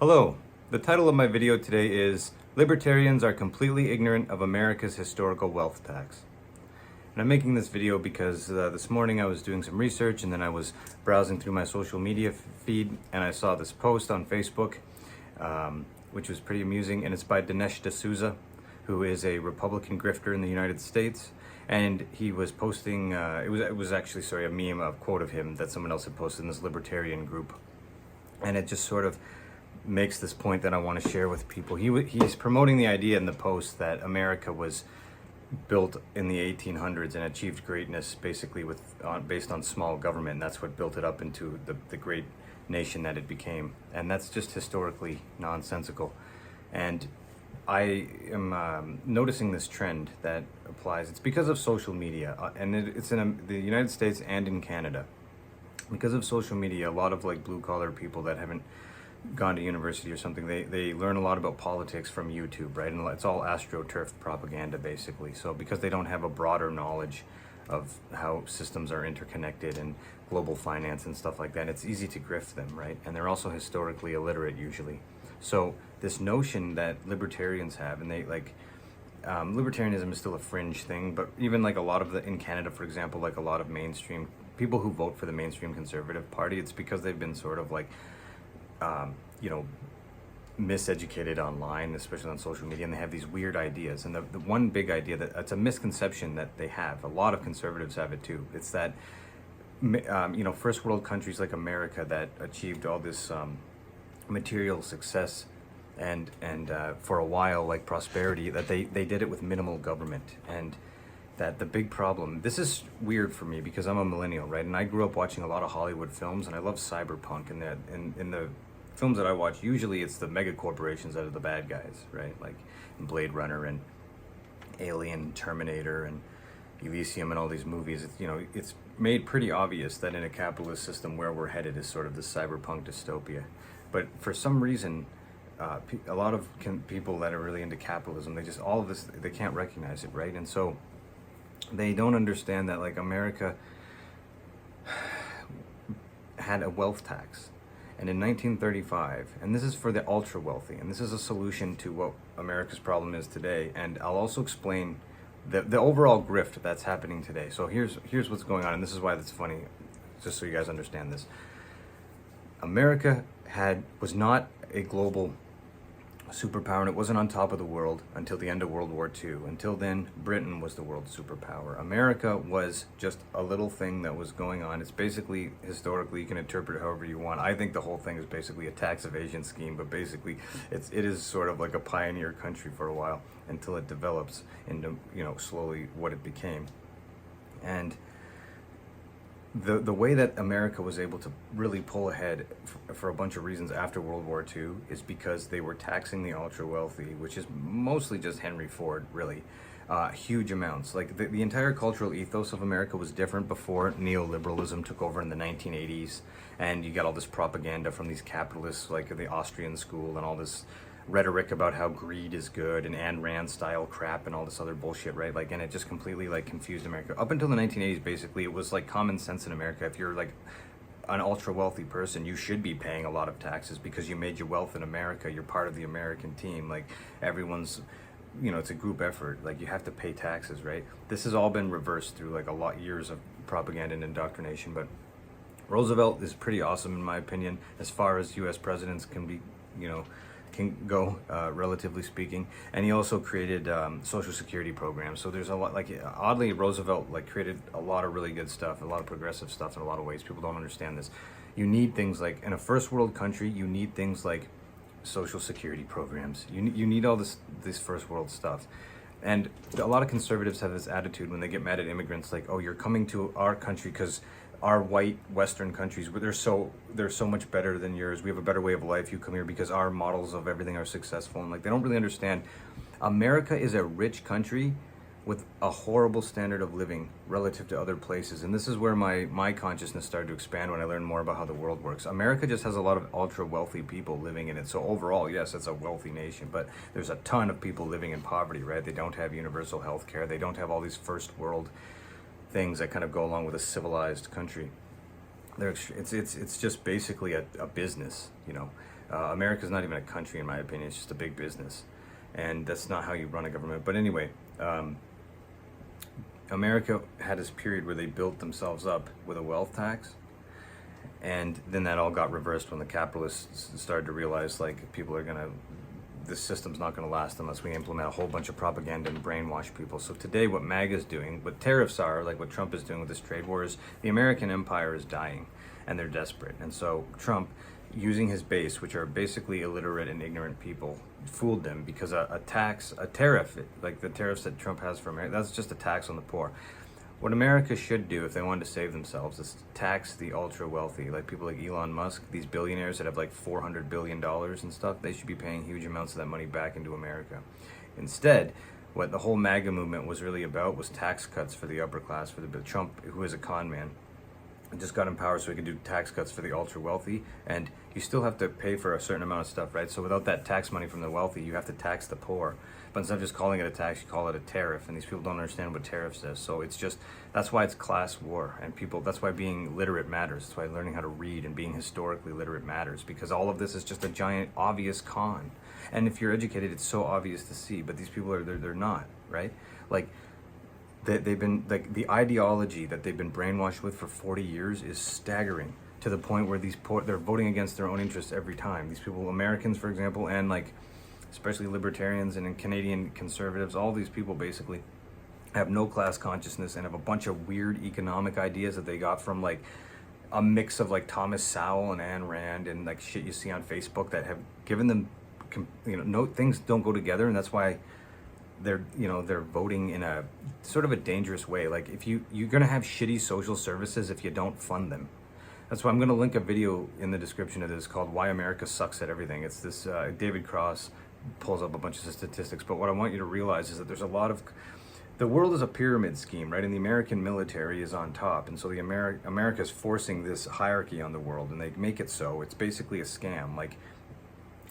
Hello, the title of my video today is Libertarians are completely ignorant of America's historical wealth tax. And I'm making this video because this morning I was doing some research and then I was browsing through my social media feed and I saw this post on Facebook, which was pretty amusing, and it's by Dinesh D'Souza, who is a Republican grifter in the United States. And he was posting, it was actually, a meme, a quote of him that someone else had posted in this Libertarian group. And it just sort of makes this point that I want to share with people. He's promoting the idea in the post that America was built in the 1800s and achieved greatness basically based on small government, and that's what built it up into the great nation that it became. And that's just historically nonsensical. And I am noticing this trend that applies. It's because of social media, and it's in the United States and in Canada. Because of social media, a lot of blue-collar people that haven't gone to university or something, they learn a lot about politics from YouTube, right? And it's all astroturf propaganda, basically. So because they don't have a broader knowledge of how systems are interconnected and global finance and stuff like that, it's easy to grift them, right? And they're also historically illiterate usually. So this notion that libertarians have, and libertarianism is still a fringe thing, but even a lot of in Canada, for example, a lot of mainstream people who vote for the mainstream conservative party, it's because they've been sort of miseducated online, especially on social media, and they have these weird ideas. And the one big idea that it's a misconception that they have, a lot of conservatives have it too, it's that first world countries like America that achieved all this material success and for a while prosperity, that they did it with minimal government. And that the big problem, this is weird for me because I'm a millennial, right? And I grew up watching a lot of Hollywood films, and I love cyberpunk, and in the films that I watch, usually it's the mega corporations that are the bad guys, right? Like in Blade Runner and Alien, Terminator, and Elysium, and all these movies. It's made pretty obvious that in a capitalist system where we're headed is sort of this cyberpunk dystopia. But for some reason, a lot of people that are really into capitalism, all of this, they can't recognize it, right? And so they don't understand that America had a wealth tax. And in 1935, and this is for the ultra wealthy, and this is a solution to what America's problem is today. And I'll also explain the overall grift that's happening today. So here's what's going on, and this is why that's funny, just so you guys understand this. America was not a global superpower, and it wasn't on top of the world until the end of World War II. Until then, Britain was the world superpower. America was just a little thing that was going on. It's basically, historically, you can interpret it however you want. I think the whole thing is basically a tax evasion scheme, but basically it is sort of like a pioneer country for a while until it develops into, slowly what it became. And the way that America was able to really pull ahead for a bunch of reasons after World War II is because they were taxing the ultra wealthy, which is mostly just Henry Ford, really, huge amounts. The entire cultural ethos of America was different before neoliberalism took over in the 1980s, and you got all this propaganda from these capitalists like the Austrian school and all this rhetoric about how greed is good and Ayn Rand style crap and all this other bullshit, right? And it just completely confused America. Up until the 1980s, basically, it was common sense in America. If you're an ultra wealthy person, you should be paying a lot of taxes because you made your wealth in America. You're part of the American team. Everyone's, it's a group effort. You have to pay taxes, right? This has all been reversed through years of propaganda and indoctrination. But Roosevelt is pretty awesome in my opinion, as far as U.S. presidents can be, can go, relatively speaking. And he also created social security programs. So there's a lot, oddly, Roosevelt created a lot of really good stuff, a lot of progressive stuff in a lot of ways. People don't understand this. You need things in a first world country, you need things like social security programs. You need all this first world stuff. And a lot of conservatives have this attitude when they get mad at immigrants, oh, you're coming to our country because our white Western countries, they're so much better than yours. We have a better way of life. You come here because our models of everything are successful. And they don't really understand. America is a rich country with a horrible standard of living relative to other places. And this is where my consciousness started to expand when I learned more about how the world works. America just has a lot of ultra wealthy people living in it. So overall, yes, it's a wealthy nation, but there's a ton of people living in poverty, right? They don't have universal health care. They don't have all these first world things that kind of go along with a civilized country. It's just basically a business, America's not even a country, in my opinion. It's just a big business, and that's not how you run a government. But anyway, America had this period where they built themselves up with a wealth tax, and then that all got reversed when the capitalists started to realize, like, this system's not going to last unless we implement a whole bunch of propaganda and brainwash people. So today what MAGA is doing, what tariffs are, like what Trump is doing with this trade war, is the American empire is dying, and they're desperate. And so Trump, using his base, which are basically illiterate and ignorant people, fooled them, because a tariff, like the tariffs that Trump has for America, that's just a tax on the poor. What America should do, if they wanted to save themselves, is tax the ultra wealthy, like people like Elon Musk, these billionaires that have like $400 billion and stuff. They should be paying huge amounts of that money back into America. Instead, what the whole MAGA movement was really about was tax cuts for the upper class, for the Trump, who is a con man, just got in power so he could do tax cuts for the ultra wealthy, and you still have to pay for a certain amount of stuff, right? So without that tax money from the wealthy, you have to tax the poor. But instead of just calling it a tax, you call it a tariff, and these people don't understand what tariffs is. So it's just, that's why it's class war, and that's why being literate matters. That's why learning how to read and being historically literate matters, because all of this is just a giant obvious con. And if you're educated, it's so obvious to see, but these people they're not, right? Like, they've been, like, the ideology that they've been brainwashed with for 40 years is staggering, to the point where they're voting against their own interests every time. These people, Americans, for example, and like especially libertarians and Canadian conservatives, all these people basically have no class consciousness and have a bunch of weird economic ideas that they got from like a mix of like Thomas Sowell and Ayn Rand and like shit you see on Facebook that have given them, no, things don't go together, and that's why they're voting in a sort of a dangerous way. Like, if you're gonna have shitty social services if you don't fund them. That's why I'm gonna link a video in the description of this called "Why America Sucks at Everything." It's this David Cross pulls up a bunch of statistics, but what I want you to realize is that there's a lot of, the world is a pyramid scheme, right? And the American military is on top, and so the America's forcing this hierarchy on the world, and they make it so it's basically a scam, like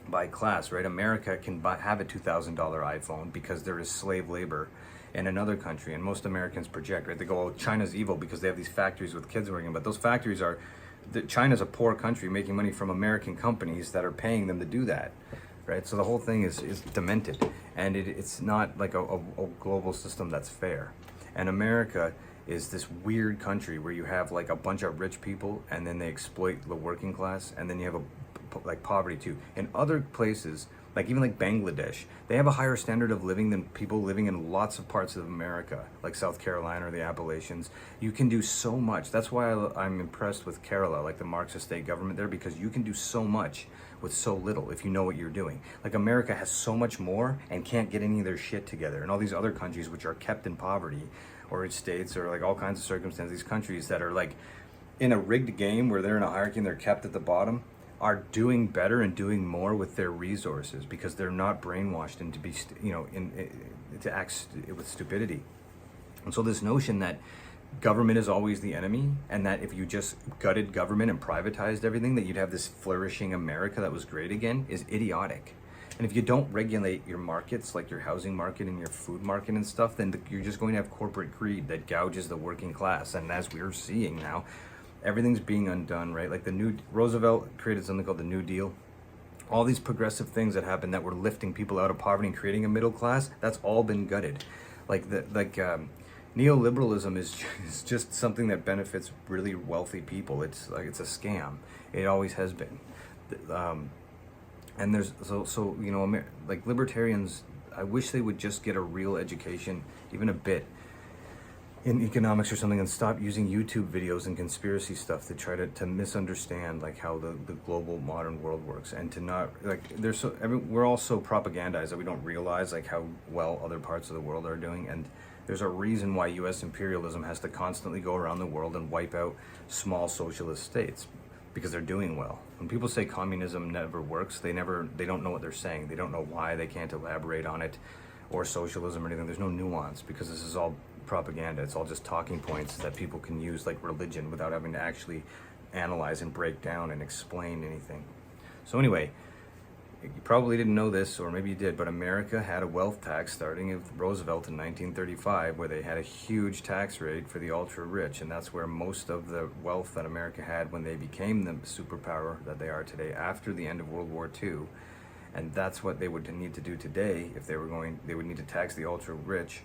by class, right? America can have a $2,000 iPhone because there is slave labor in another country, and most Americans project, right? They go, "Oh, China's evil because they have these factories with kids working," but those factories are, China's a poor country making money from American companies that are paying them to do that. Right, so the whole thing is demented, and it's not like a global system that's fair. And America is this weird country where you have like a bunch of rich people, and then they exploit the working class, and then you have like poverty too. In other places, like even like Bangladesh, they have a higher standard of living than people living in lots of parts of America, like South Carolina or the Appalachians. You can do so much. That's why I'm impressed with Kerala, like the Marxist state government there, because you can do so much with so little if you know what you're doing. Like, America has so much more and can't get any of their shit together. And all these other countries which are kept in poverty, or states, or like all kinds of circumstances, these countries that are like in a rigged game where they're in a hierarchy and they're kept at the bottom, are doing better and doing more with their resources because they're not brainwashed into to act with stupidity. And so this notion that government is always the enemy, and that if you just gutted government and privatized everything, that you'd have this flourishing America that was great again, is idiotic. And if you don't regulate your markets, like your housing market and your food market and stuff, then you're just going to have corporate greed that gouges the working class. And as we're seeing now, everything's being undone, right? Like Roosevelt created something called the New Deal. All these progressive things that happened that were lifting people out of poverty and creating a middle class, that's all been gutted. Neoliberalism is just something that benefits really wealthy people. It's a scam. It always has been. And there's like libertarians, I wish they would just get a real education, even a bit, in economics or something, and stop using YouTube videos and conspiracy stuff to try to misunderstand like how the global modern world works, and to not like we're all so propagandized that we don't realize like how well other parts of the world are doing. And there's a reason why U.S. imperialism has to constantly go around the world and wipe out small socialist states, because they're doing well. When people say communism never works, they don't know what they're saying. They don't know why. They can't elaborate on it, or socialism or anything. There's no nuance, because this is all propaganda. It's all just talking points that people can use like religion without having to actually analyze and break down and explain anything. So anyway, You probably didn't know this, or maybe you did, but America had a wealth tax starting with Roosevelt in 1935, where they had a huge tax rate for the ultra rich, and that's where most of the wealth that America had when they became the superpower that they are today after the end of World War II. And that's what they would need to do today if they were going. They would need to tax the ultra rich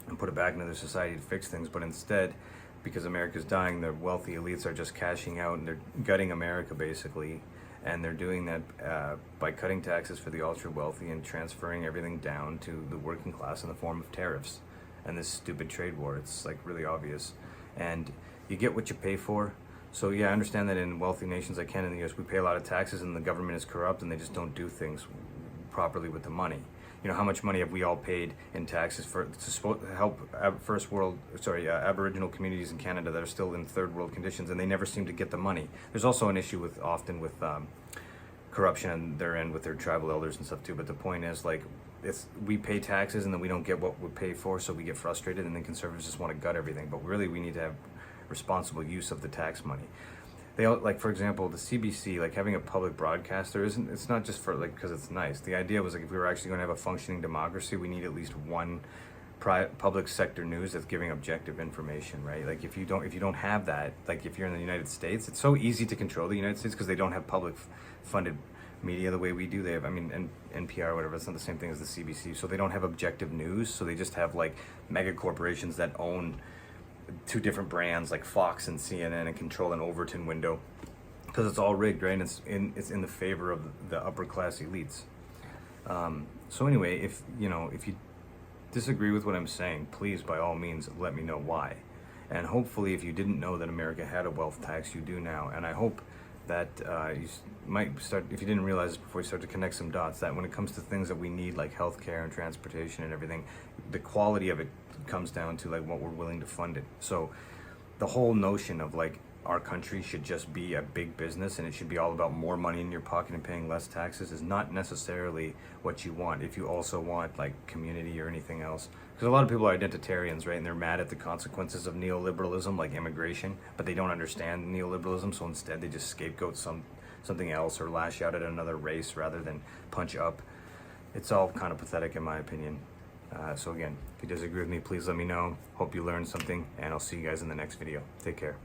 and put it back into their society to fix things. But instead, because America's dying, the wealthy elites are just cashing out and they're gutting America basically. And they're doing that by cutting taxes for the ultra wealthy and transferring everything down to the working class in the form of tariffs and this stupid trade war. It's like really obvious. And you get what you pay for. So yeah, I understand that in wealthy nations like Canada and the US, we pay a lot of taxes and the government is corrupt and they just don't do things properly with the money. You know, how much money have we all paid in taxes to help Aboriginal communities in Canada that are still in third world conditions, and they never seem to get the money. There's also an issue with corruption on their end with their tribal elders and stuff too. But the point is, like, we pay taxes and then we don't get what we pay for, so we get frustrated, and then conservatives just want to gut everything. But really, we need to have responsible use of the tax money. They all, like, for example, the CBC, like having a public broadcaster it's not just for like because it's nice. The idea was like if we were actually going to have a functioning democracy, we need at least one public sector news that's giving objective information, right? Like if you don't have that, like if you're in the United States, it's so easy to control the United States because they don't have public funded media the way we do. They have, I mean, NPR or whatever, it's not the same thing as the CBC. So they don't have objective news, so they just have like mega corporations that own two different brands like Fox and CNN and control an Overton window because it's all rigged, right? And it's in the favor of the upper class elites. So anyway, if you disagree with what I'm saying, please by all means let me know why. And hopefully, if you didn't know that America had a wealth tax, you do now. And I hope that you might start, if you didn't realize this before, you start to connect some dots, that when it comes to things that we need like healthcare and transportation and everything, the quality of it comes down to like what we're willing to fund it. So the whole notion of like our country should just be a big business and it should be all about more money in your pocket and paying less taxes is not necessarily what you want if you also want like community or anything else. Because a lot of people are identitarians, right? And they're mad at the consequences of neoliberalism, like immigration, but they don't understand neoliberalism, so instead they just scapegoat something else or lash out at another race rather than punch up. It's all kind of pathetic in my opinion. So again, if you disagree with me, please let me know. Hope you learned something, and I'll see you guys in the next video. Take care.